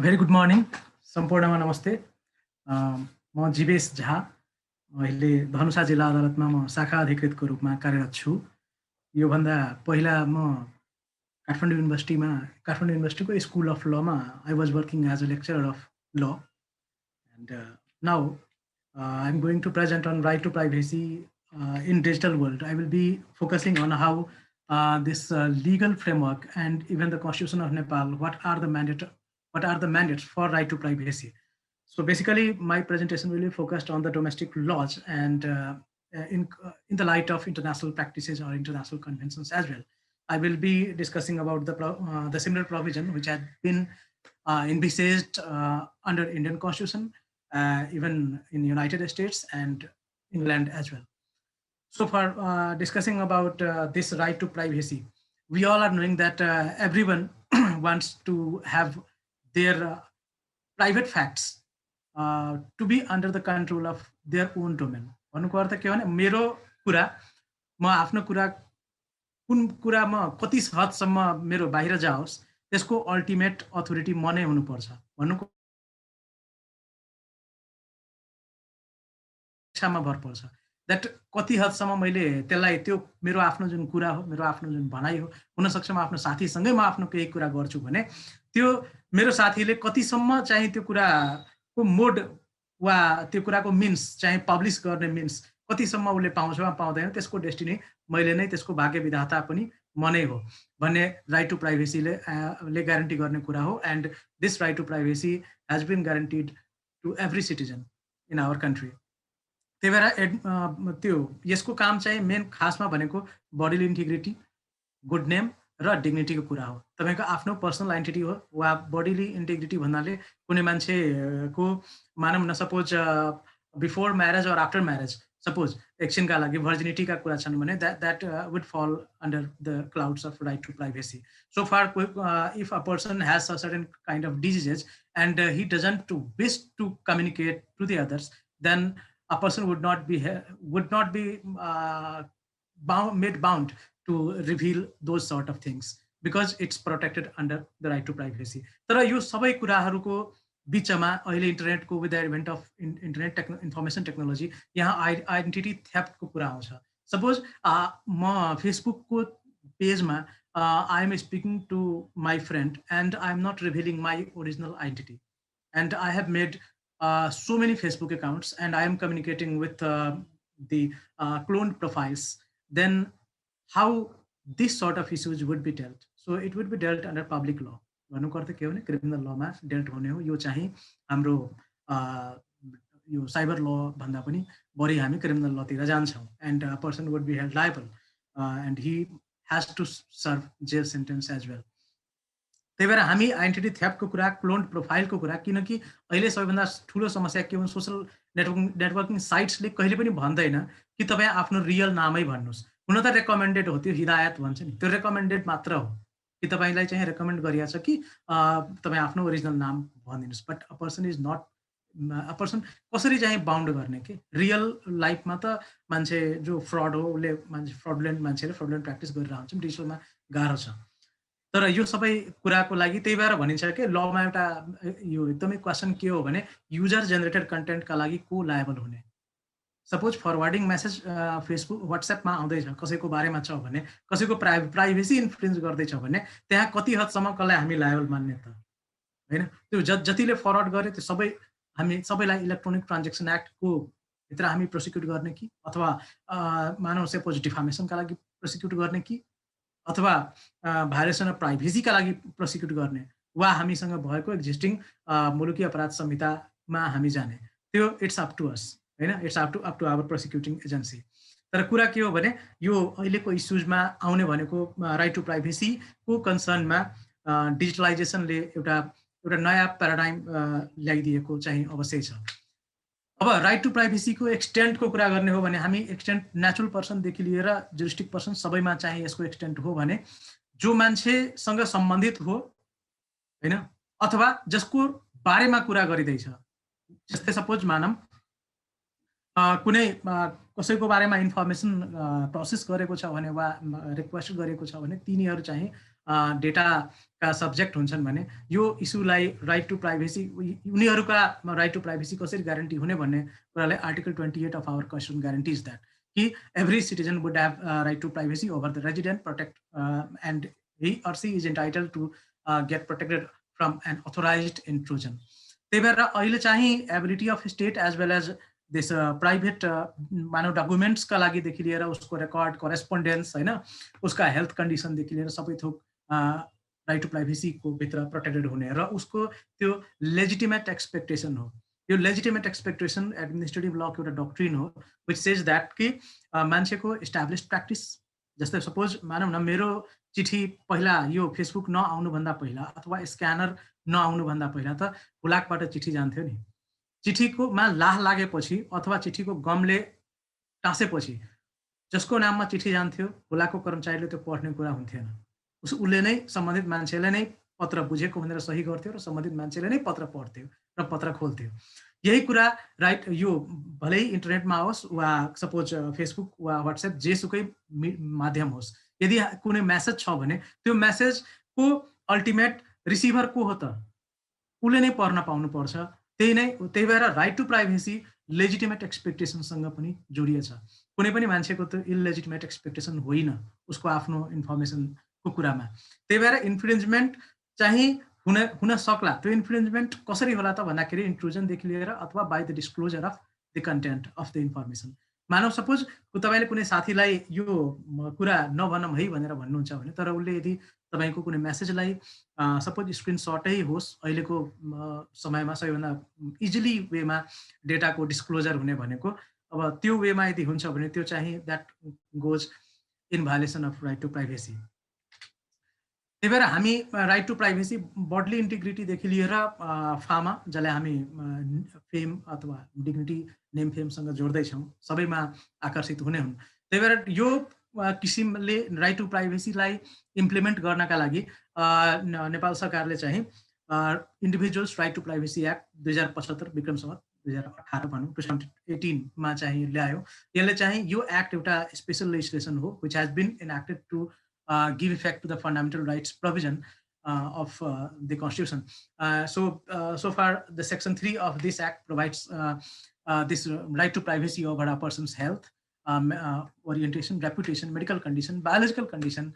Very good morning सम्पूर्णमा नमस्ते। म जीवेश झा अहिले धनुषा जिल्ला अदालतमा म शाखा अधिकृतको रूपमा कार्यरत छु। योभन्दा पहिला म काठमाडौँ युनिभर्सिटीको स्कुल अफ लमा I was working as a lecturer of law and now I am going to present on right to privacy in digital world. I will be focusing on how this legal framework and even the Constitution of Nepal, what are the mandates for right to privacy. So basically, my presentation will be focused on the domestic laws and in the light of international practices or international conventions as well. I will be discussing about the similar provision which had been envisaged under Indian Constitution, even in United States and England as well. So for discussing about this right to privacy, we all are knowing that everyone wants to have their private facts to be under the control of their own domain. भन्नुको अर्थ के हो भने मेरो कुरा म आफ्नो कुरा कुन कुरा म कति हदसम्म मेरो बाहिर जाओस् त्यसको अल्टिमेट अथोरिटी म नै हुनुपर्छ भन्नुको इच्छामा भर पर्छ। द्याट कति हदसम्म मैले त्यसलाई त्यो मेरो आफ्नो जुन कुरा हो, मेरो आफ्नो जुन भनाइ हो, हुनसक्छ म आफ्नो साथीसँगै म आफ्नो केही कुरा गर्छु भने त्यो मेरो साथीले कतिसम्म चाहिँ त्यो कुराको मोड वा त्यो कुराको मिन्स चाहिँ पब्लिस गर्ने मिन्स कतिसम्म उसले पाउँछ वा पाउँदैन त्यसको डेस्टिनी मैले नै त्यसको भाग्य विधाता पनि म नै हो भन्ने राइट टु प्राइभेसीले ग्यारेन्टी गर्ने कुरा हो। And this right to privacy has been guaranteed to every citizen in our country. त्यही भएर त्यो यसको काम चाहिँ मेन खासमा भनेको बडीली इन्टिग्रिटी, गुड नेम र डिग्निटीको कुरा हो। तपाईँको आफ्नो पर्सनल आइडेन्टिटी हो वा बडीली इन्टिग्रिटी भन्नाले कुनै मान्छेको मानौँ न suppose before marriage or after marriage suppose एकछिनका लागि भर्जिनिटीका कुरा छन् भने that would fall under the clouds of right to privacy. So far if a person has a certain kind of diseases and he doesn't wish to communicate to the others, then a person would not be made bound to reveal those sort of things because it's protected under the right to privacy. तर यो सबै कुराहरूको बिचमा अहिले इन्टरनेटको with the advent of internet information technology यहाँ आइडेन्टिटी थेफ्टको कुरा आउँछ। सपोज म फेसबुकको पेजमा I am speaking to my friend and I am not revealing my original identity and I have made so many Facebook accounts and I am communicating with the cloned profiles, then how this sort of issues would be dealt? So it would be dealt under public law. भन्नुको अर्थ के हो भने criminal लमा dealt हुने हो। यो चाहिँ हाम्रो यो साइबर ल भन्दा पनि बढी हामी क्रिमिनल लतिर जान्छौँ and a person would be held liable and he has to serve jail sentence as well. त्यही भएर हामी आइडेन्टिटी थेफ्टको कुरा, क्लोन्ड प्रोफाइलको कुरा, किनकि अहिले सबैभन्दा ठुलो समस्या के हो, सोसल नेटवर्किङ साइट्सले कहिले पनि भन्दैन कि तपाईँ आफ्नो रियल नामै भन्नुहोस्। हुन त रेकमेन्डेड हो, त्यो हिदायत भन्छ नि, त्यो रेकमेन्डेड मात्र हो कि तपाईँलाई चाहिँ रेकमेन्ड गरिएको छ कि तपाईँ आफ्नो ओरिजिनल नाम भनिदिनुहोस्। But a person is not a person कसरी चाहिँ बााउन्ड गर्ने कि रियल लाइफमा त मान्छे जो फ्रड हो उसले मान्छे फ्रडुलेन्ट मान्छेले फ्रडुलेन्ट प्र्याक्टिस गरेर आउँछ, डिजिटलमा गाह्रो छ। तर यो सबै कुराको लागि त्यही भएर भनिन्छ कि लमा एउटा यो एकदमै क्वेसन के हो भने युजर जेनेरेटेड कन्टेन्टका लागि को लायबल हुने। सपोज फरवर्डिङ मेसेज फेसबुक व्हाट्सएपमा आउँदैछ कसैको बारेमा छ भने, कसैको प्राइभेसी इन्फ्लुएन्स गर्दैछ भने त्यहाँ कति हदसम्म कसलाई हामी लायबल मान्ने त होइन। त्यो जतिले फरवर्ड गरे त्यो सबै हामी सबैलाई इलेक्ट्रोनिक ट्रान्जेक्सन एक्टको भित्र हामी प्रोसिक्युट गर्ने कि अथवा मानव सपोज डिफामेसनका लागि प्रोसिक्युट गर्ने कि अथवा भायोलेसन अफ प्राइभेसीका लागि प्रोसिक्युट गर्ने वा हामीसँग भएको एक्जिस्टिङ मुलुकी अपराध संहितामा हामी जाने, त्यो इट्स अप टु अस होइन, it's up to our prosecuting agency. तर कुरा के हो भने यो अहिलेको इस्युजमा आउने भनेको राइट टु प्राइभेसीको कन्सर्नमा डिजिटलाइजेसनले एउटा नयाँ प्याराडाइम ल्याइदिएको चाहिँ अवश्य छ। अब राइट टु प्राइभेसीको एक्सटेन्टको कुरा गर्ने हो भने हामी एक्सटेन्ट नेचुरल पर्सनदेखि लिएर जुरिस्टिक पर्सन सबैमा चाहिँ यसको एक्सटेन्ट हो भने जो मान्छेसँग सम्बन्धित हो होइन अथवा जसको बारेमा कुरा गरिँदैछ, जस्तै सपोज मानौँ कुनै कसैको बारेमा इन्फर्मेसन प्रोसेस गरेको छ भने वा रिक्वेस्ट गरेको छ भने तिनीहरू चाहिँ डेटाका सब्जेक्ट हुन्छन् भने यो इस्युलाई राइट टु प्राइभेसी उनीहरूका राइट टु प्राइभेसी कसरी ग्यारेन्टी हुने भन्ने कुरालाई article 28 of our constitution guarantees that कि every citizen would have right to privacy over the resident and he or she is entitled to get protected from an authorized intrusion. त्यही भएर अहिले चाहिँ ability of state as well as this private मानव डकुमेन्ट्सका लागिदेखि लिएर उसको record correspondence होइन उसका हेल्थ कन्डिसनदेखि लिएर सबै थोक राइट टु प्राइभेसीको भित्र प्रोटेक्टेड हुने र उसको त्यो लेजिटिमेट एक्सपेक्टेसन हो। यो लेजिटिमेट एक्सपेक्टेसन एडमिनिस्ट्रेटिभ लको एउटा डक्ट्रिन हो विच सेज द्याट कि मान्छेको इस्टाब्लिस्ड प्र्याक्टिस जस्तै सपोज मानौँ न मेरो चिठी पहिला यो फेसबुक नआउनुभन्दा पहिला अथवा स्क्यानर नआउनुभन्दा पहिला त हुलाकबाट चिठी जान्थ्यो नि। चिठीकोमा लाह लागेपछि अथवा चिठीको गमले टाँसेपछि जसको नाममा चिठी जान्थ्यो हुलाकको कर्मचारीले त्यो पढ्ने कुरा हुन्थेन। उसले नै सम्बन्धित मान्छेले नै पत्र बुझेको भनेर सही गर्थ्यो र सम्बन्धित मान्छेले नै पत्र पढ्थ्यो र पत्र खोल्थ्यो। यही कुरा राइट यो भलै इन्टरनेटमा होस् वा सपोज फेसबुक वा व्हाट्सएप जेसुकै माध्यम होस्, यदि कुनै मेसेज छ भने त्यो मेसेजको अल्टिमेट रिसिभर को हो त उसले नै पढ्न पाउनुपर्छ। त्यही भएर राइट टु प्राइभेसी लेजिटिमेट एक्सपेक्टेसनसँग पनि जोडिएछ। कुनै पनि मान्छेको त इललेजिटिमेट एक्सपेक्टेसन होइन उसको आफ्नो इन्फर्मेसनको कुरामा। त्यही भएर इन्फ्रिन्जमेन्ट चाहिँ हुन सक्ला। त्यो इन्फ्रिन्जमेन्ट कसरी होला त भन्दाखेरि इन्ट्रुजनदेखि लिएर अथवा by the disclosure of the content of the information. मानव सपोज तपाईँले कुनै साथीलाई यो कुरा नभनौँ है भनेर भन्नुहुन्छ भने तर उसले यदि तपाईँको कुनै मेसेजलाई सपोज स्क्रिनसटै होस्, अहिलेको समयमा सबैभन्दा इजिली वेमा डेटाको डिस्क्लोजर हुने भनेको अब त्यो वेमा यदि हुन्छ भने त्यो चाहिँ that goes in violation of right to privacy. त्यही भएर हामी राइट टु प्राइभेसी बडली इन्टिग्रिटीदेखि लिएर फामा जसलाई हामी फेम अथवा डिग्निटी नेम फेमसँग जोड्दैछौँ सबैमा आकर्षित हुने हुन्। त्यही भएर यो किसिमले राइट टु प्राइभेसीलाई इम्प्लिमेन्ट गर्नका लागि नेपाल सरकारले चाहिँ individuals right to privacy act 2075 Bikram Sambat 2018 भनौँ 2018मा चाहिँ ल्यायो। यसले चाहिँ यो एक्ट एउटा स्पेसल लेजिस्लेसन हो which has been enacted to give effect to the fundamental rights provision of the Constitution. So far, the Section 3 of this Act provides this right to privacy over a person's health, orientation, reputation, medical condition, biological condition,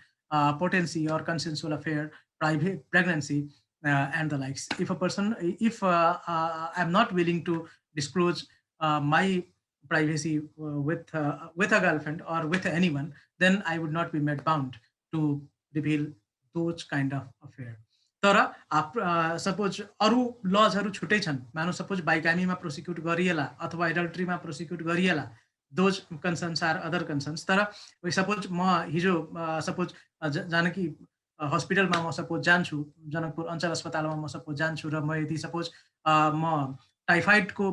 potency or consensual affair, private pregnancy, and the likes. If I'm not willing to disclose my privacy with a girlfriend or with anyone, then I would not be made bound to reveal those kind of affair. तर suppose अरू लजहरू छुट्टै छन्। मानव suppose बाइकामीमा prosecute गरिएला अथवा एडल्ट्रीमा prosecute गरिएला, those concerns are other concerns. तर सपोज म हिजो सपोज जानकी हस्पिटलमा म सपोज जान्छु, जनकपुर अञ्चल अस्पतालमा म सपोज जान्छु र म यदि सपोज म टाइफाइडको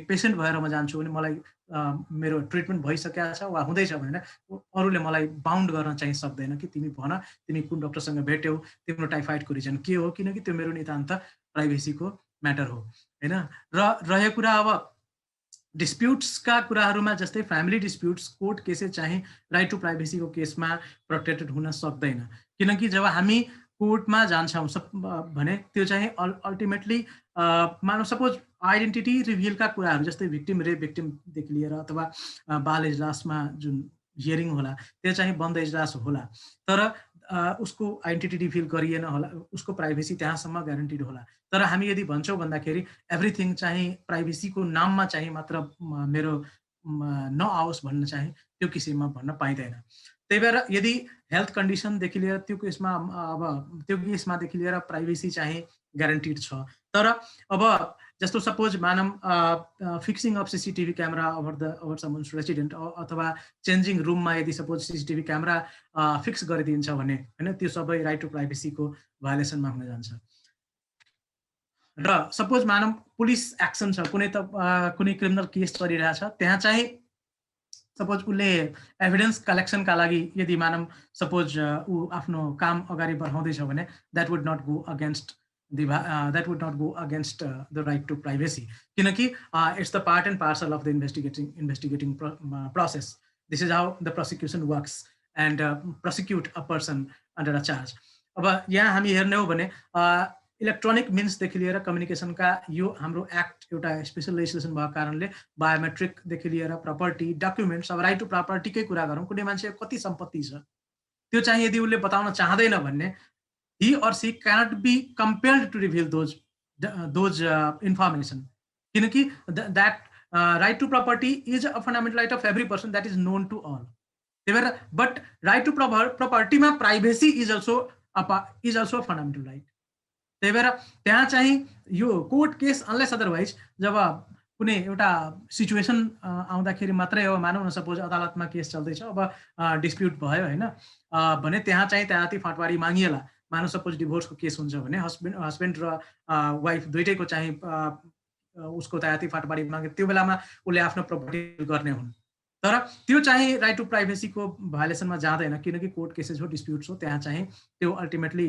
पेसेन्ट भएर म जान्छु भने मलाई मेरो ट्रिटमेन्ट भइसकेको छ वा हुँदैछ भने अरूले मलाई बाउन्ड गर्न चाहिँ सक्दैन कि तिमी भन तिमी कुन डक्टरसँग भेट्यौ, तिम्रो टाइफाइडको रिजन के हो, किनकि त्यो मेरो नितान्त प्राइभेसीको म्याटर हो होइन। र रहेको कुरा अब डिस्प्युट्सका कुराहरूमा जस्तै फ्यामिली डिस्प्युट्स कोर्ट केसेस चाहिँ राइट टु प्राइभेसीको केसमा प्रोटेक्टेड हुन सक्दैन, किनकि जब हामी कोर्टमा जान्छौँ भने त्यो चाहिँ अल्टिमेटली मानव सपोज आइडेन्टिटी रिभिलका कुराहरू जस्तै भिक्टिम रेप भिक्टिमदेखि लिएर अथवा बाल इजलासमा जुन हियरिङ होला त्यो चाहिँ बन्द इजलास होला, तर उसको आइडेन्टिटी रिभिल गरिएन होला, उसको प्राइभेसी त्यहाँसम्म ग्यारेन्टिड होला। तर हामी यदि भन्छौँ भन्दाखेरि एभ्रिथिङ चाहिँ प्राइभेसीको नाममा चाहिँ मात्र मेरो नआओस् भन्न चाहिँ त्यो किसिममा भन्न पाइँदैन। त्यही भएर यदि हेल्थ कन्डिसनदेखि लिएर त्यो केसमादेखि लिएर प्राइभेसी चाहिँ ग्यारेन्टिड छ। तर अब जस्तो सपोज मानव fixing of CCTV camera over summons resident अथवा चेन्जिङ रुममा यदि सपोज सिसिटिभी क्यामेरा फिक्स गरिदिन्छ भने होइन त्यो सबै राइट टु प्राइभेसीको भायोलेसनमा हुन जान्छ। र सपोज मानव पुलिस एक्सन छ, कुनै क्रिमिनल केस चलिरहेछ, त्यहाँ चाहिँ सपोज उसले एभिडेन्स कलेक्सनका लागि यदि मानव सपोज ऊ आफ्नो काम अगाडि बढाउँदैछ भने that would not go against the right to privacy, किनकि it's the part and parcel of the investigating process. This is how the prosecution works and prosecute a person under a charge. अब यहाँ हामी हेर्ने हो भने electronic मिन्सदेखि लिएर कम्युनिकेसनका यो हाम्रो एक्ट एउटा स्पेसल लेजिस्लेसन भएको कारणले बायोमेट्रिकदेखि लिएर प्रपर्टी डकुमेन्ट्स, अब राइट टु प्रपर्टीकै कुरा गरौँ, कुनै मान्छे कति सम्पत्ति छ त्यो चाहिँ यदि उसले बताउन चाहँदैन भने he or she cannot be compelled to reveal those information. Kinaki that right to property is a fundamental right of every person that is known to all. But right to property ma privacy is also a fundamental right. त्यही भएर त्यहाँ चाहिँ यो court case unless otherwise जब कुनै एउटा situation आउँदाखेरि मात्रै हो, मानौँ न सपोज अदालतमा केस चल्दैछ, अब डिस्प्युट भयो होइन भने त्यहाँ चाहिँ त्याती फाँटवारी मागिएला। मानौँ सपोज डिभोर्सको केस हुन्छ भने हस्बेन्ड र वाइफ दुइटैको चाहिँ उसको त्याती फाँटवारी मागे, त्यो बेलामा उसले आफ्नो प्रपर्टी गर्ने हुन्। तर त्यो चाहिँ राइट टु प्राइभेसीको भायोलेसनमा जाँदैन, किनकि कोर्ट केसेस हो, डिस्प्युट्स हो, त्यहाँ चाहिँ त्यो अल्टिमेटली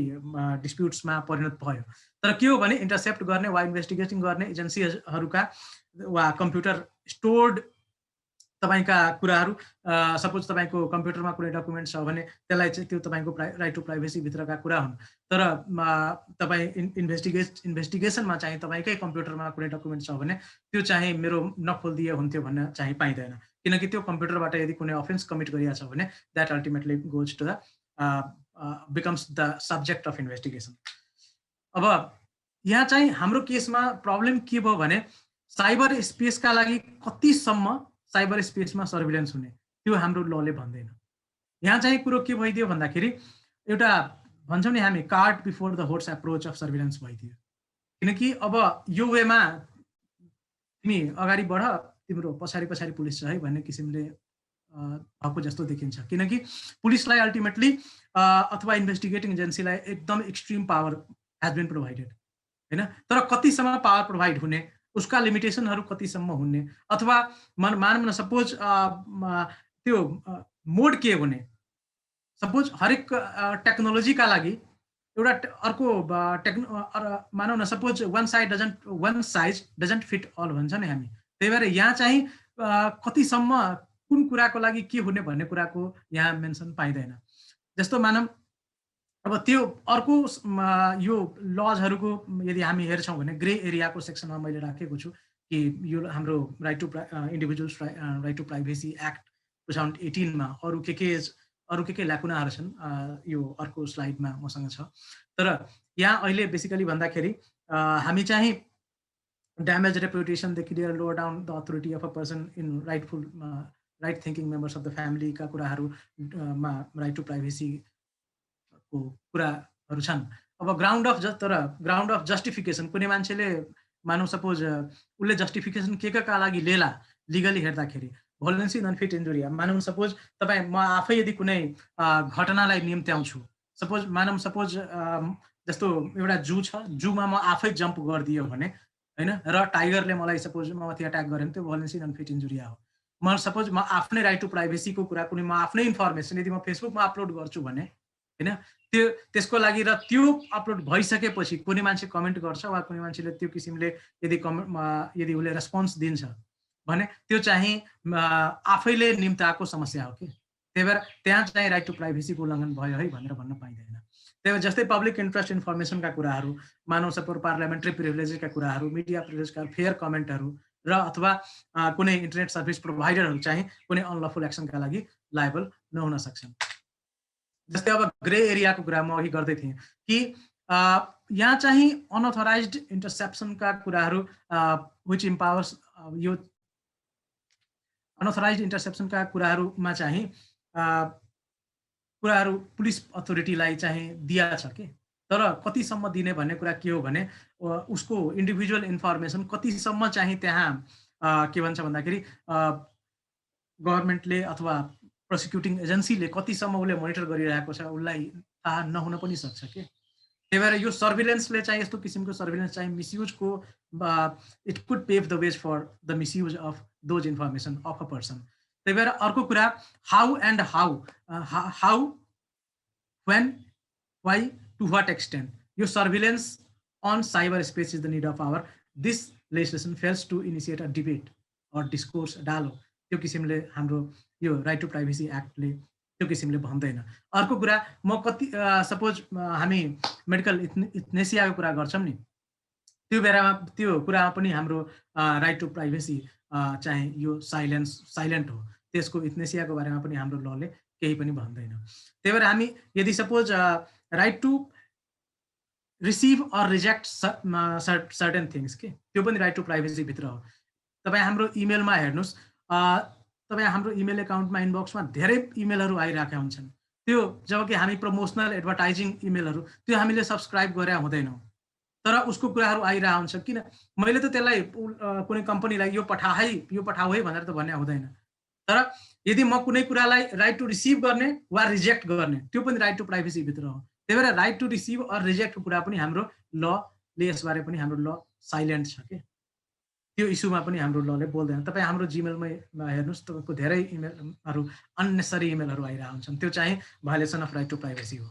डिस्प्युट्समा परिणत भयो। तर के हो भने इन्टरसेप्ट गर्ने वा इन्भेस्टिगेटिङ गर्ने एजेन्सीहरूका वा कम्प्युटर स्टोर्ड तपाईका कुराहरू, सपोज तपाईको कम्प्युटरमा कुनै डकुमेन्ट छ भने त्यसलाई चाहिँ त्यो तपाईको राइट टु प्राइभेसी भित्रका कुरा हुन्। तर तपाई इन्भेस्टिगेसनमा चाहिँ तपाईकै कम्प्युटरमा कुनै डकुमेन्ट छ भने त्यो चाहिँ मेरो नखोलिदिए हुन्थ्यो भन्न चाहिँ पाइँदैन, किनकि त्यो कम्प्युटरबाट यदि कुनै अफेन्स कमिट गरिएको छ भने that ultimately goes to the becomes the subject of investigation. अब यहाँ चाहिँ हाम्रो केसमा प्रब्लम के भयो भने साइबर स्पेसका लागि कतिसम्म साइबर स्पेसमा सर्भिलेन्स हुने त्यो हाम्रो लले भन्दैन। यहाँ चाहिँ कुरो के भइदियो भन्दाखेरि एउटा भन्छौँ नि हामी card before the horse approach of surveillance भइदियो, किनकि अब यो वेमा तिमी अगाडि बढ, तिम्रो पछाडि पछाडि पुलिस छ है भन्ने किसिमले भएको जस्तो देखिन्छ, किनकि पुलिसलाई अल्टिमेटली अथवा इन्भेस्टिगेटिङ एजेन्सीलाई एकदम extreme power has been provided होइन। तर कतिसम्म पावर प्रोभाइड हुने, उसका लिमिटेसनहरू कतिसम्म हुने, अथवा मानौँ न सपोज त्यो मोड के हुने, सपोज हरेक टेक्नोलोजीका लागि एउटा अर्को मानौँ न suppose one size doesn't fit all भन्छ नि हामी। त्यही भएर यहाँ चाहिँ कतिसम्म कुन कुराको लागि के हुने भन्ने कुराको यहाँ मेन्सन पाइँदैन। जस्तो मानौँ अब त्यो अर्को यो लजहरूको यदि हामी हेर्छौँ भने ग्रे एरियाको सेक्सनमा मैले राखेको छु कि यो हाम्रो right to individuals right to privacy act 2018 मा अरू के ल्याकुनाहरू छन्, यो अर्को स्लाइडमा मसँग छ। तर यहाँ अहिले बेसिकली भन्दाखेरि हामी चाहिँ ड्यामेज रेपुटेसनदेखि लिएर lower down the authority of a person in right thinking members of the फ्यामिलीका कुराहरूमा राइट टु प्राइभेसी को कुराहरू छन्। अब ग्राउन्ड अफ जस्टिफिकेसन कुनै मान्छेले मानौँ सपोज उसले जस्टिफिकेसन के लागि लेला लिगली हेर्दाखेरि भोलेन्सी नन फिट इन्जुरी, मानौँ सपोज तपाईँ म आफै यदि कुनै घटनालाई निम्त्याउँछु, सपोज मानौँ सपोज जस्तो एउटा जू छ, जूमा म आफै जम्प गरिदियो भने होइन र टाइगरले मलाई सपोज माथि अट्याक गऱ्यो भने त्यो भोलेन्सी नन फिट इन्जुरी हो। म सपोज म आफ्नै राइट टु प्राइभेसीको कुरा कुनै म आफ्नै इन्फर्मेसन यदि म फेसबुकमा अपलोड गर्छु भने होइन त्यसको लागि र त्यो अपलोड भइसकेपछि कुनै मान्छे कमेन्ट गर्छ वा कुनै मान्छेले त्यो किसिमले यदि उसले रेस्पोन्स दिन्छ भने त्यो चाहिँ आफैले निम्ताएको समस्या हो कि। त्यही भएर त्यहाँ चाहिँ राइट टु प्राइभेसीको उल्लङ्घन भयो है भनेर भन्न पाइँदैन। त्यही भएर जस्तै पब्लिक इन्ट्रेस्ट इन्फर्मेसनका कुराहरू, मानव सपोज पार्लियामेन्ट्री प्रिभिलेजेसका कुराहरू, मिडिया प्रिभिलेजका फेयर कमेन्टहरू र अथवा कुनै इन्टरनेट सर्भिस प्रोभाइडरहरू चाहिँ कुनै अनलफुल एक्सनका लागि लायबल नहुन सक्छन्। जस्तै अब ग्रे एरियाको कुरा म अघि गर्दै थिएँ कि यहाँ चाहिँ अनअथोराइज्ड इन्टरसेप्सनका कुराहरू विच इम्पावर्स यो अनअथोराइज्ड इन्टरसेप्सनका कुराहरूमा चाहिँ कुराहरू पुलिस अथोरिटीलाई चाहिँ दिया छ कि, तर कतिसम्म दिने भन्ने कुरा के हो भने उसको इन्डिभिजुअल इन्फर्मेसन कतिसम्म चाहिँ त्यहाँ के भन्छ भन्दाखेरि गभर्मेन्टले अथवा प्रोसिक्युटिङ एजेन्सीले कतिसम्म उसले मोनिटर गरिरहेको छ उसलाई थाहा नहुन पनि सक्छ कि। त्यही भएर यो सर्भिलेन्सले चाहिँ यस्तो किसिमको सर्भिलेन्स चाहिँ मिसयुजको it could pave the ways for the misuse of those information of a person. त्यही भएर अर्को कुरा how and how when, why, to what extent यो surveillance on cyber space is the need of our this legislation fails to initiate a debate or discourse dialogue. त्यो किसिमले हाम्रो यो right to privacy एक्टले त्यो किसिमले भन्दैन। अर्को कुरा म कति सपोज हामी मेडिकल इथनेसियाको कुरा गर्छौँ नि, त्यो बेलामा त्यो कुरामा पनि हाम्रो राइट टु प्राइभेसी चाहिँ यो साइलेन्ट हो। त्यसको इथनेसियाको बारेमा पनि हाम्रो लले केही पनि भन्दैन। त्यही भएर हामी यदि suppose right to receive or reject certain things के त्यो पनि राइट टु प्राइभेसी भित्र हो। तपाईँ हाम्रो इमेलमा हेर्नुहोस्, तपाईँ हाम्रो इमेल एकाउन्टमा इनबक्समा धेरै इमेलहरू आइरहेका हुन्छन्। त्यो जब कि हामी प्रमोसनल एडभर्टाइजिङ इमेलहरू त्यो हामीले सब्सक्राइब गरे हुँदैनौँ, तर उसको कुराहरू आइरहेको हुन्छ। किन मैले त त्यसलाई कुनै कम्पनीलाई यो पठाऊ है भनेर त भन्ने हुँदैन। तर यदि म कुनै कुरालाई राइट टु रिसिभ गर्ने वा रिजेक्ट गर्ने त्यो पनि राइट टु प्राइभेसी भित्र हो। त्यही भएर राइट टु रिसिभ अर रिजेक्टको कुरा पनि हाम्रो लले यसबारे पनि हाम्रो ल साइलेन्ट छ के त्यो इस्युमा पनि हाम्रो लले बोल्दैन। तपाईँ हाम्रो जिमेलमा हेर्नुहोस्, तपाईँको धेरै इमेलहरू अननेसरी इमेलहरू आइरहेको हुन्छन्, त्यो चाहिँ violation of right to privacy हो।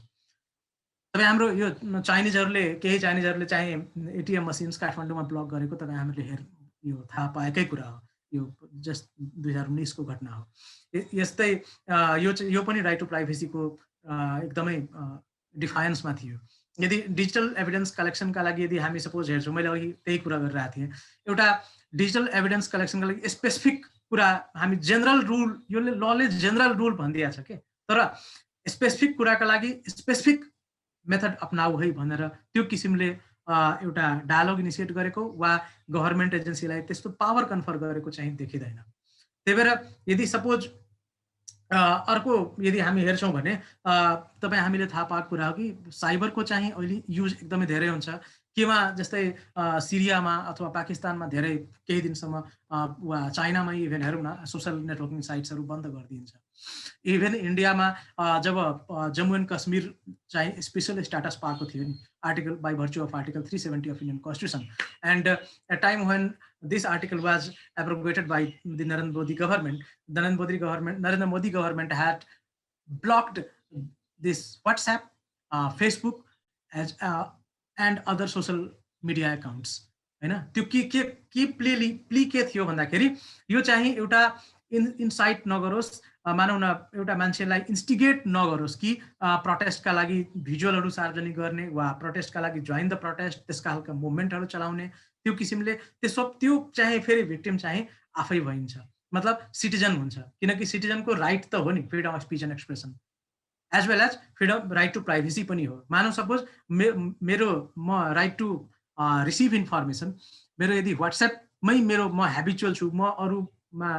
तपाईँ हाम्रो यो केही चाइनिजहरूले चाहिँ एटिएम मसिन्स काठमाडौँमा ब्लक गरेको तपाईँ हामीले यो थाहा पाएकै कुरा हो। यो जस्ट 2019 को घटना हो। यस्तै यो पनि राइट टु प्राइभेसीको एकदमै डिफायन्समा थियो। यदि डिजिटल एभिडेन्स कलेक्सनका लागि यदि हामी सपोज हेर्छौँ, मैले अघि त्यही कुरा गरिरहेको थिएँ, एउटा डिजिटल एभिडेन्स कलेक्सनका लागि स्पेसिफिक कुरा हामी जेनरल रुल, यो लले जेनरल रुल भनिदिएको छ के, तर स्पेसिफिक कुराका लागि स्पेसिफिक मेथड अपनाऊ है भनेर त्यो किसिमले एउटा डायलग इनिसिएट गरेको वा गभर्मेन्ट एजेन्सीलाई त्यस्तो पावर कन्फर गरेको चाहिँ देखिँदैन। त्यही भएर यदि सपोज अर्को यदि हामी हेर्छौँ भने तपाईँ हामीले थाहा पाएको कुरा हो कि साइबरको चाहिँ अहिले युज एकदमै धेरै हुन्छ। केमा जस्तै सिरियामा अथवा पाकिस्तानमा धेरै केही दिनसम्म वा चाइनामा इभेन हेरौँ न सोसल नेटवर्किङ साइट्सहरू बन्द गरिदिन्छ। इभेन इन्डियामा जब जम्मू एन्ड कश्मीर चाहिँ स्पेसल स्ट्याटस पाएको थियो नि article by virtue of article 370 of Indian Constitution, and a time when this article was abrogated by the Narendra Modi government, Narendra Modi government had blocked this WhatsApp, Facebook as and other social media accounts हैन। त्यो के प्ली के थियो भन्दाखेरि यो चाहिँ एउटा इन्साइट नगरोस्, मानौ न एउटा मान्छेलाई इन्स्टिगेट नगरोस् कि प्रोटेस्टका लागि भिजुअलहरू सार्वजनिक गर्ने वा प्रोटेस्टका लागि जोइन द प्रोटेस्ट त्यसका खालका मुभमेन्टहरू चलाउने त्यो किसिमले त्यो चाहिँ फेरि भिक्टिम चाहिँ आफै भइन्छ, मतलब सिटिजन हुन्छ। किनकि सिटिजनको राइट त हो नि freedom of speech and expression as well as freedom right to privacy पनि हो। मानौ सपोज म राइट टु रिसिभ इन्फर्मेसन मेरो यदि वाट्सएपमै म ह्याबिचुअल छु, म अरूमा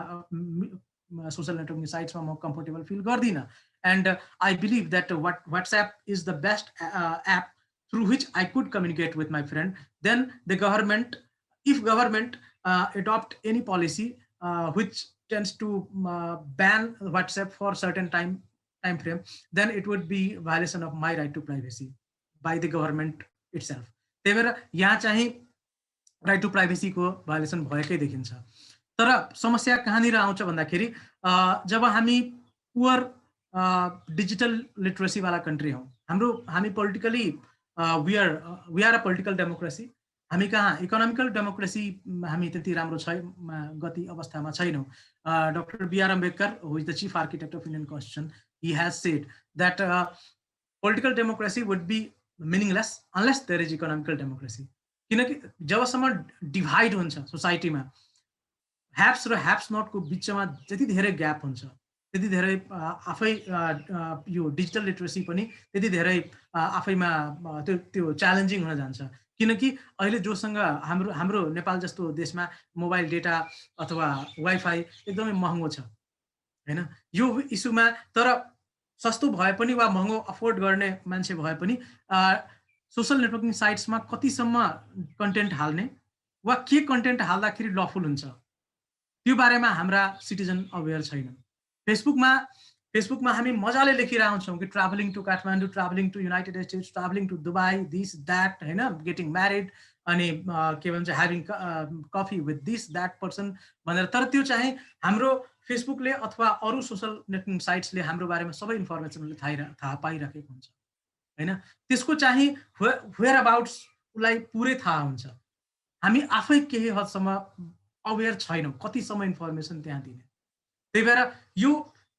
सोसल नेटवर्किङ साइट्समा म कम्फर्टेबल फिल गर्दिनँ, and I believe that WhatsApp is the best app through which I could communicate with my friend, then the government, if government adopt any policy which tends to ban WhatsApp for certain time frame, then it would be violation of my right to privacy by the government itself. त्यही भएर यहाँ चाहिँ right to प्राइभेसीको violation भएकै देखिन्छ। तर समस्या कहाँनिर आउँछ भन्दाखेरि जब हामी पुवर डिजिटल लिटरेसीवाला कन्ट्री हौँ, हामी politically we are a political democracy, हामी कहाँ इकोनोमिकल डेमोक्रेसी हामी त्यति राम्रो गति अवस्थामा छैनौँ। Doctor B.R. Ambedkar, who is the chief architect of Indian Constitution, he has said that political democracy would be meaningless unless there is economical democracy. किनकि जबसम्म डिभाइड हुन्छ सोसाइटीमा, ह्याप्स र ह्याप्स नटको बिचमा जति धेरै ग्याप हुन्छ त्यति धेरै आफै यो डिजिटल लिटरेसी पनि त्यति धेरै आफैमा त्यो च्यालेन्जिङ हुन जान्छ। किनकि अहिले जोसँग हाम्रो नेपाल जस्तो देशमा मोबाइल डेटा अथवा वाइफाई एकदमै महँगो छ हैन, यो इस्युमा तर सस्तो भए पनि वा महँगो अफोर्ड गर्ने मान्छे भए पनि सोसल नेटवर्किङ साइट्समा कतिसम्म कन्टेन्ट हाल्ने वा के कन्टेन्ट हाल्दाखेरि लफुल हुन्छ त्यो बारेमा हाम्रा सिटिजन अवेयर छैनन्। फेसबुकमा हामी मजाले लेखिरहेका छौँ कि travelling to Kathmandu, travelling to United States, travelling to Dubai, this that हैन, गेटिङ म्यारिड, अनि के भन्छ having coffee with this that person भनेर। तर त्यो चाहिँ हाम्रो फेसबुकले अथवा अरू सोसल नेटवर्किङ साइट्सले हाम्रो बारेमा सबै इन्फर्मेसनले थाहा पाइराखेको हुन्छ हैन। त्यसको चाहिँ वेयर अबाउट्स उसलाई पुरै थाहा हुन्छ, हामी आफै केही हदसम्म अवेयर छैनौँ कतिसम्म इन्फर्मेसन त्यहाँ दिने। त्यही भएर यो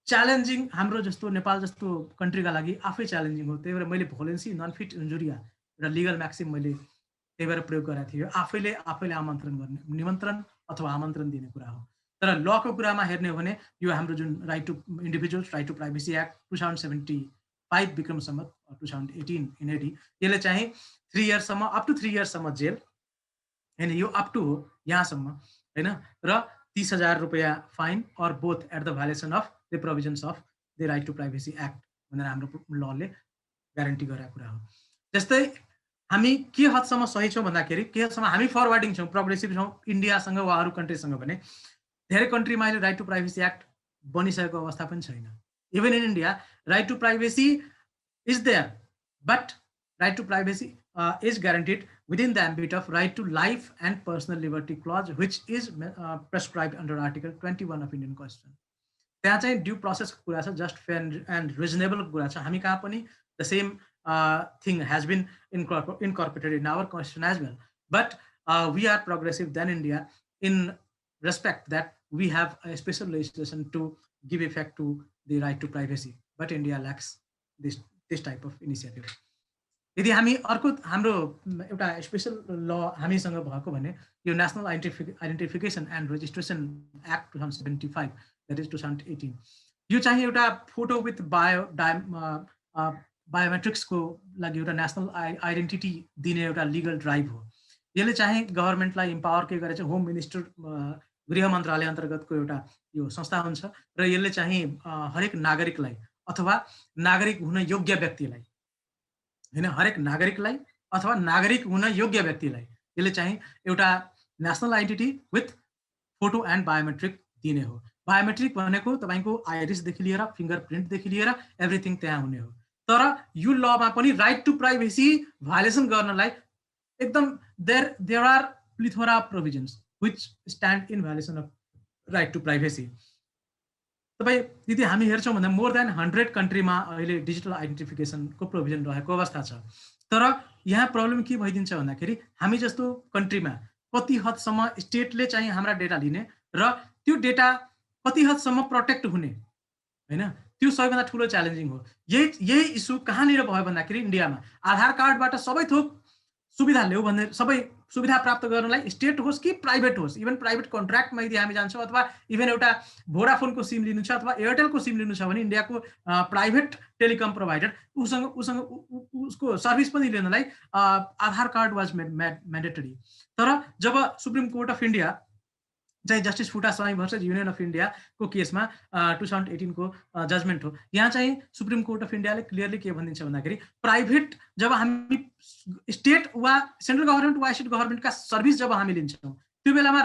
च्यालेन्जिङ हाम्रो जस्तो नेपाल जस्तो कन्ट्रीका लागि आफै च्यालेन्जिङ हो। त्यही भएर मैले भोलेन्सी नन फिट इन्जुरिया एउटा लिगल म्याक्सिम मैले त्यही भएर प्रयोग गरेको थिएँ। आफैले आफैले आमन्त्रण गर्ने, निमन्त्रण अथवा आमन्त्रण दिने कुरा हो। तर लको कुरामा हेर्ने हो भने यो हाम्रो जुन right to individuals right to privacy act 2075 Bikram Sambat 2018 in AD, यसले चाहिँ 3 इयर्ससम्म अप टु 3 इयर्ससम्म जेल, होइन यो अप टु हो यहाँसम्म, होइन, र 30,000 रुपियाँ fine or both at the violation of the provisions of the right to privacy act भनेर हाम्रो लले ग्यारेन्टी गरेको कुरा हो। जस्तै हामी के हदसम्म सही छौँ भन्दाखेरि के हदसम्म हामी फरवर्डिङ छौँ, प्रोग्रेसिभ छौँ इन्डियासँग वा अरू कन्ट्रीसँग भने धेरै कन्ट्रीमा अहिले राइट टु प्राइभेसी एक्ट बनिसकेको अवस्था पनि छैन। Even in India right to privacy is there, but right to privacy is guaranteed within the ambit of right to life and personal liberty clause, which is prescribed under Article 21 of Indian Constitution. त्यहाँ चाहिँ due प्रोसेसको कुरा छ, just fair and रिजनेबलको कुरा छ। हामी कहाँ पनि the same thing has been incorporated in our constitution as well, but we are progressive then India in respect that we have a special legislation to give effect to the right to privacy, but India lacks this type of initiative. यदि हामी अर्को हाम्रो एउटा special ल हामीसँग भएको भने यो national identification and registration act 2075 that is 2018, यो चाहिँ एउटा फोटो विथ बायोमेट्रिक्सको लागि एउटा नेसनल आइडेन्टिटी दिने एउटा लिगल ड्राइभ हो। यसले चाहिँ गभर्मेन्टलाई इम्पावर के गरेर चाहिँ होम मिनिस्टर गृह मन्त्रालय अन्तर्गतको एउटा यो संस्था हुन्छ र यसले चाहिँ हरेक नागरिकलाई अथवा नागरिक हुन योग्य व्यक्तिलाई, होइन, हरेक नागरिकलाई अथवा नागरिक हुन योग्य व्यक्तिलाई यसले चाहिँ एउटा national identity with photo and biometric दिने हो। बायोमेट्रिक भनेको तपाईँको आइरिसदेखि लिएर फिङ्गरप्रिन्टदेखि लिएर एभ्रिथिङ त्यहाँ हुने हो। तर यो लमा पनि राइट टु प्राइभेसी भायोलेसन गर्नलाई एकदम there are plethora provisions which stand in violation of right to privacy. तपाईँ यदि हामी हेर्छौँ भन्दा मोर देन 100 कन्ट्रीमा अहिले डिजिटल आइडेन्टिफिकेसनको प्रोभिजन रहेको अवस्था छ। तर यहाँ प्रब्लम के भइदिन्छ भन्दाखेरि हामी जस्तो कन्ट्रीमा कति हदसम्म स्टेटले चाहिँ हाम्रा डेटा लिने र त्यो डेटा कति हदसम्म प्रोटेक्ट हुने, होइन, त्यो सबैभन्दा ठुलो च्यालेन्जिङ हो। यही इस्यु कहाँनिर भयो भन्दाखेरि इन्डियामा आधार कार्डबाट सबै थोक सुविधा ल्याऊ भन्ने, सबै सुविधा प्राप्त गर्नलाई स्टेट होस् कि प्राइभेट होस्, इभन प्राइभेट कन्ट्र्याक्टमा यदि हामी जान्छौँ अथवा इभन एउटा भोडाफोनको सिम लिनु छ अथवा एयरटेलको सिम लिनु छ भने इन्डियाको प्राइभेट टेलिकम प्रोभाइडर उसको सर्भिस पनि लिनलाई आधार कार्ड वाज म्यान्डेटरी। तर जब सुप्रिम कोर्ट अफ इन्डिया चाहिँ जस्टिस फुटा स्वामी भर्सेस युनियन अफ इन्डियाको केसमा 2018 को जजमेन्ट हो, यहाँ चाहिँ सुप्रिम कोर्ट अफ इन्डियाले क्लियरली के भनिदिन्छ भन्दाखेरि प्राइभेट जब हामी स्टेट वा सेन्ट्रल गभर्मेन्ट वा स्टेट गभर्मेन्टका सर्भिस जब हामी लिन्छौँ त्यो बेलामा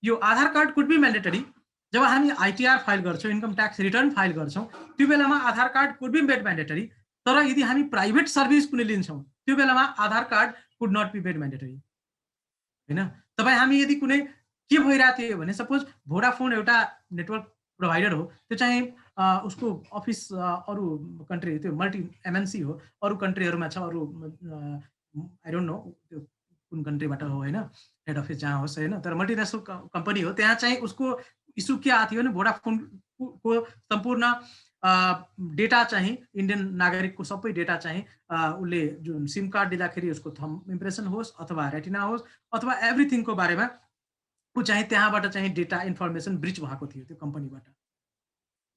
यो Aadhaar card could be mandatory. जब हामी आइटिआर फाइल गर्छौँ, इन्कम ट्याक्स रिटर्न फाइल गर्छौँ, त्यो बेलामा Aadhaar card could be made mandatory. तर यदि हामी प्राइभेट सर्भिस कुनै लिन्छौँ त्यो बेलामा Aadhaar card could not be made mandatory, होइन। तपाईँ हामी यदि कुनै के भइरहेको थियो भने सपोज भोडाफोन एउटा नेटवर्क प्रोभाइडर हो, त्यो चाहिँ उसको अफिस अरू कन्ट्री, त्यो मल्टी एमएनसी हो, अरू कन्ट्रीहरूमा छ, अरू आई डोन्ट नो त्यो कुन कन्ट्रीबाट हो, होइन, हेड अफिस जहाँ होस्, होइन, तर मल्टिनेसनल कम्पनी हो। त्यहाँ चाहिँ उसको इस्यु के आएको थियो भने भोडाफोनको सम्पूर्ण डेटा चाहिँ इन्डियन नागरिकको सबै डेटा चाहिँ उसले जुन सिम कार्ड दिँदाखेरि उसको थम्ब इम्प्रेसन होस् अथवा रेटिना होस् अथवा एभ्रिथिङको बारेमा ऊ चाहिँ त्यहाँबाट चाहिँ डेटा इन्फर्मेसन ब्रिच भएको थियो त्यो कम्पनीबाट।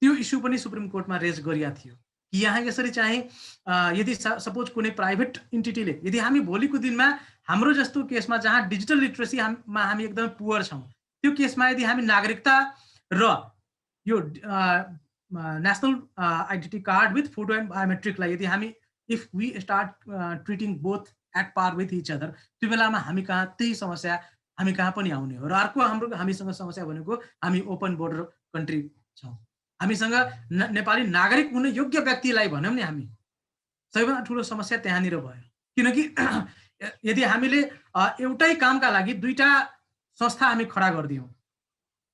त्यो इस्यु पनि सुप्रिम कोर्टमा रेज गरिएको थियो कि यहाँ यसरी चाहिँ यदि सपोज कुनै प्राइभेट इन्टिटीले, यदि हामी भोलिको दिनमा हाम्रो जस्तो केसमा जहाँ डिजिटल लिटरेसीमा हामी एकदमै पुवर छौँ त्यो केसमा यदि हामी नागरिकता र यो national identity card with photo and बायोमेट्रिकलाई यदि हामी if we start treating both at par with each other, त्यो बेलामा हामी कहाँ त्यही समस्या हामी कहाँ पनि आउने हो। र अर्को हामीसँग समस्या भनेको हामी ओपन बोर्डर कन्ट्री छौँ। हामीसँग नेपाली नागरिक हुने योग्य व्यक्तिलाई भनौँ नि, हामी सबैभन्दा ठुलो समस्या त्यहाँनिर भयो। किनकि यदि हामीले एउटै कामका लागि दुईटा संस्था हामी खडा गरिदियौँ,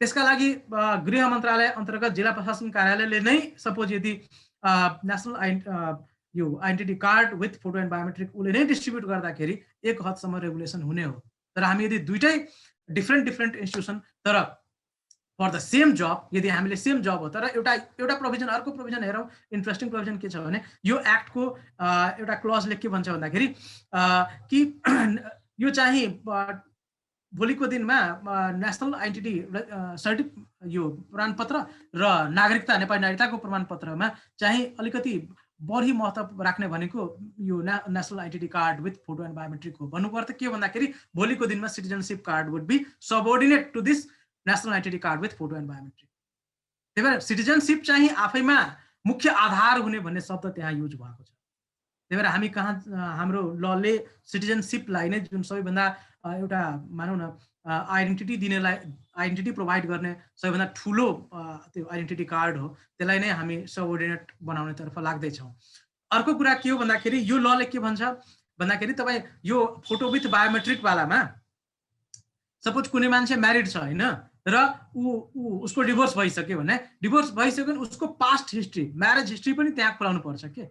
त्यसका लागि गृह मन्त्रालय अन्तर्गत जिल्ला प्रशासन कार्यालयले नै सपोज यदि नेसनल यो identity card with photo and biometric उसले नै डिस्ट्रिब्युट गर्दाखेरि एक हदसम्म रेगुलेसन हुने हो। तर हामी यदि दुईटै डिफ्रेन्ट इन्स्टिट्युसन, तर फर द सेम जब यदि हामीले सेम जब हो तर एउटा प्रोभिजन अर्को प्रोभिजन हेरौँ इन्ट्रेस्टिङ प्रोभिजन के छ भने यो एक्टको एउटा क्लजले के भन्छ भन्दाखेरि कि यो चाहिँ भोलिको दिनमा नेसनल आइडेन्टिटी यो प्रमाणपत्र र नागरिकता नेपाली नागरिकताको प्रमाणपत्रमा चाहिँ अलिकति बढी महत्त्व राख्ने भनेको यो national identity card with photo and biometric हो। भन्नुको अर्थ के भन्दाखेरि भोलिको दिनमा citizenship card would be subordinate to this national identity card with photo and biometric. त्यही भएर सिटिजनसिप चाहिँ आफैमा मुख्य आधार हुने भन्ने शब्द त्यहाँ युज भएको छ। त्यही भएर हामी कहाँ हाम्रो लले सिटिजनसिपलाई नै जुन सबैभन्दा एउटा मानौँ न आइडेन्टिटी दिनेलाई आइडेन्टिटी प्रोभाइड गर्ने सबैभन्दा ठुलो त्यो आइडेन्टिटी कार्ड हो, त्यसलाई नै हामी सबअर्डिनेट बनाउनेतर्फ लाग्दैछौँ। अर्को कुरा के हो भन्दाखेरि यो लले के भन्छ भन्दाखेरि तपाईँ यो फोटो विथ बायोमेट्रिकवालामा सपोज कुनै मान्छे म्यारिड छ होइन र उसको डिभोर्स भइसक्यो भने डिभोर्स भइसक्यो भने उसको पास्ट हिस्ट्री म्यारेज हिस्ट्री पनि त्यहाँ खुलाउनु पर्छ के।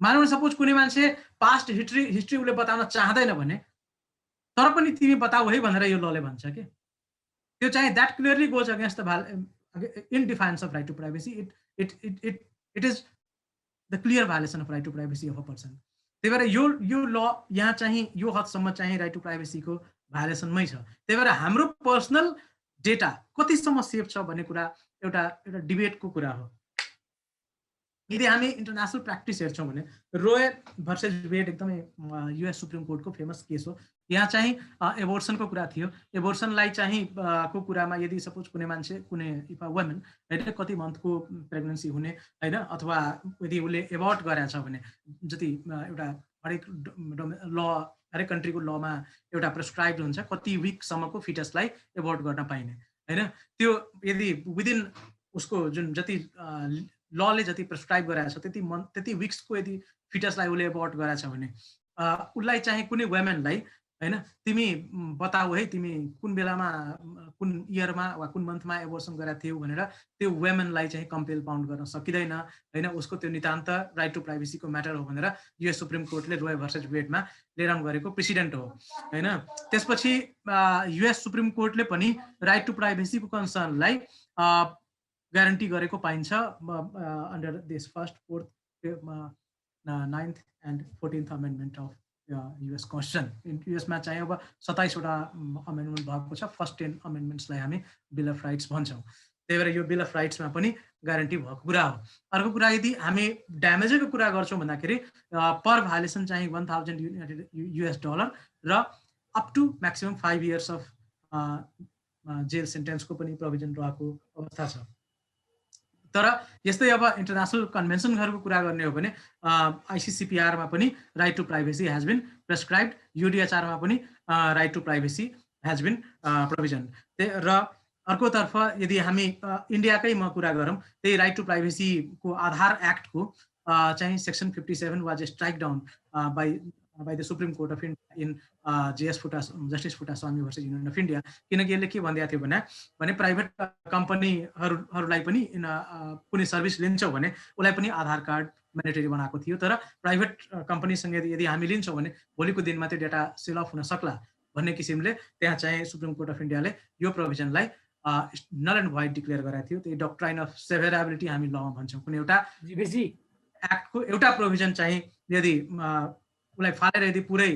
मानौँ न सपोज कुनै मान्छे पास्ट हिस्ट्री उसले बताउन चाहँदैन भने तर पनि तिमी बताऊ है भनेर यो लले भन्छ के। त्यो चाहिँ that clearly goes against the in defiance of right to privacy. It is the clear violation of right to privacy of a person. त्यही भएर यो ल यहाँ चाहिँ यो हदसम्म चाहिँ राइट टु प्राइभेसीको भायोलेसनमै छ। त्यही भएर हाम्रो पर्सनल डेटा कतिसम्म सेफ छ भन्ने कुरा एउटा डिबेटको कुरा हो। यदि हामी इन्टरनेसनल प्र्याक्टिस हेर्छौँ भने रोय भर्सेस वेड एकदमै युएस सुप्रिम कोर्टको फेमस केस हो। यहाँ चाहिँ एबोर्सनको कुरा थियो। एबोर्सनलाई चाहिँ को कुरामा यदि सपोज कुनै मान्छे कुनै इफ अ वुमेन होइन कति मन्थको प्रेग्नेन्सी हुने होइन अथवा यदि उसले एबोर्ट गरेछ भने जति एउटा हरेक ल हरेक कन्ट्रीको लमा एउटा प्रेस्क्राइब्ड हुन्छ कति विकसम्मको फिटसलाई एबोर्ट गर्न पाइने होइन। त्यो यदि विदिन उसको जुन जति लले जति प्रेस्क्राइब गराएको छ त्यति विक्सको यदि फिटसलाई उसले एबोर्ट गराएको छ भने उसलाई चाहिँ कुनै वुमेनलाई होइन तिमी बताऊ है तिमी कुन बेलामा कुन इयरमा वा कुन मन्थमा एबोर्सन गराएको थियौ भनेर त्यो वुमेनलाई चाहिँ कम्पेल पाउन्ड गर्न सकिँदैन होइन। उसको त्यो नितान्त राइट टु प्राइभेसीको म्याटर हो भनेर युएस सुप्रिम कोर्टले रोय भर्सेस वेडमा लिएर आउनु गरेको प्रेसिडेन्ट हो होइन। त्यसपछि युएस सुप्रिम कोर्टले पनि राइट टु प्राइभेसीको कन्सर्नलाई ग्यारेन्टी गरेको पाइन्छ under this first, fourth, 9th and 14th amendment of US constitution. युएसमा चाहिँ अब 27वटा अमेन्डमेन्ट भएको छ। फर्स्ट 10 अमेन्डमेन्ट्सलाई हामी बिल अफ राइट्स भन्छौँ। त्यही भएर यो बिल अफ राइट्समा पनि ग्यारेन्टी भएको कुरा हो। अर्को कुरा यदि हामी ड्यामेजको कुरा गर्छौँ भन्दाखेरि पर भायोलेसन चाहिँ $1,000 र up to maximum 5 years of jail सेन्टेन्सको पनि प्रोभिजन रहेको अवस्था छ। तर यस्तै अब इन्टरनेसनल कन्भेन्सनहरूको कुरा गर्ने हो भने आइसिसिपिआरमा पनि right to privacy has been prescribed. युडिएचआरमा पनि right to privacy has been provision. र अर्कोतर्फ यदि हामी इन्डियाकै म कुरा गरौँ त्यही राइट टु प्राइभेसीको आधार एक्टको चाहिँ section 57 was strike down by the Supreme Court of India in Justice Futaswamy versus Union of India। किनकि यसले के भन्दै थियो भने प्राइभेट कम्पनीहरूलाई पनि कुनै सर्भिस लिन्छौँ भने उसलाई पनि आधार कार्ड म्यान्डेटरी बनाएको थियो। तर प्राइभेट कम्पनीसँग यदि हामी लिन्छौँ भने भोलिको दिनमा त्यो डेटा सेल अफ हुन सक्ला भन्ने किसिमले त्यहाँ चाहिँ सुप्रिम कोर्ट अफ इन्डियाले यो प्रोभिजनलाई नल एन्ड भोइड डिक्लेयर गराएको थियो। त्यही डक्ट्राइन अफ सेभेरेबिलिटी हामी लमा भन्छौँ। कुनै एउटा एक्टको एउटा प्रोभिजन चाहिँ यदि उसलाई फालेर यदि पुरै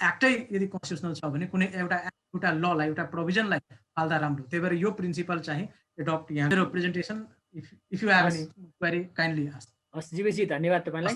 एक्टै यदि कन्स्टिट्युसनल छ भने कुनै एउटा ललाई एउटा प्रोभिजनलाई फाल्दा राम्रो। त्यही भएर यो प्रिन्सिपल चाहिँ एडप्ट यहाँ मेरो presentation. If you have any query kindly ask. हस् जीवेजी, धन्यवाद तपाईलाई।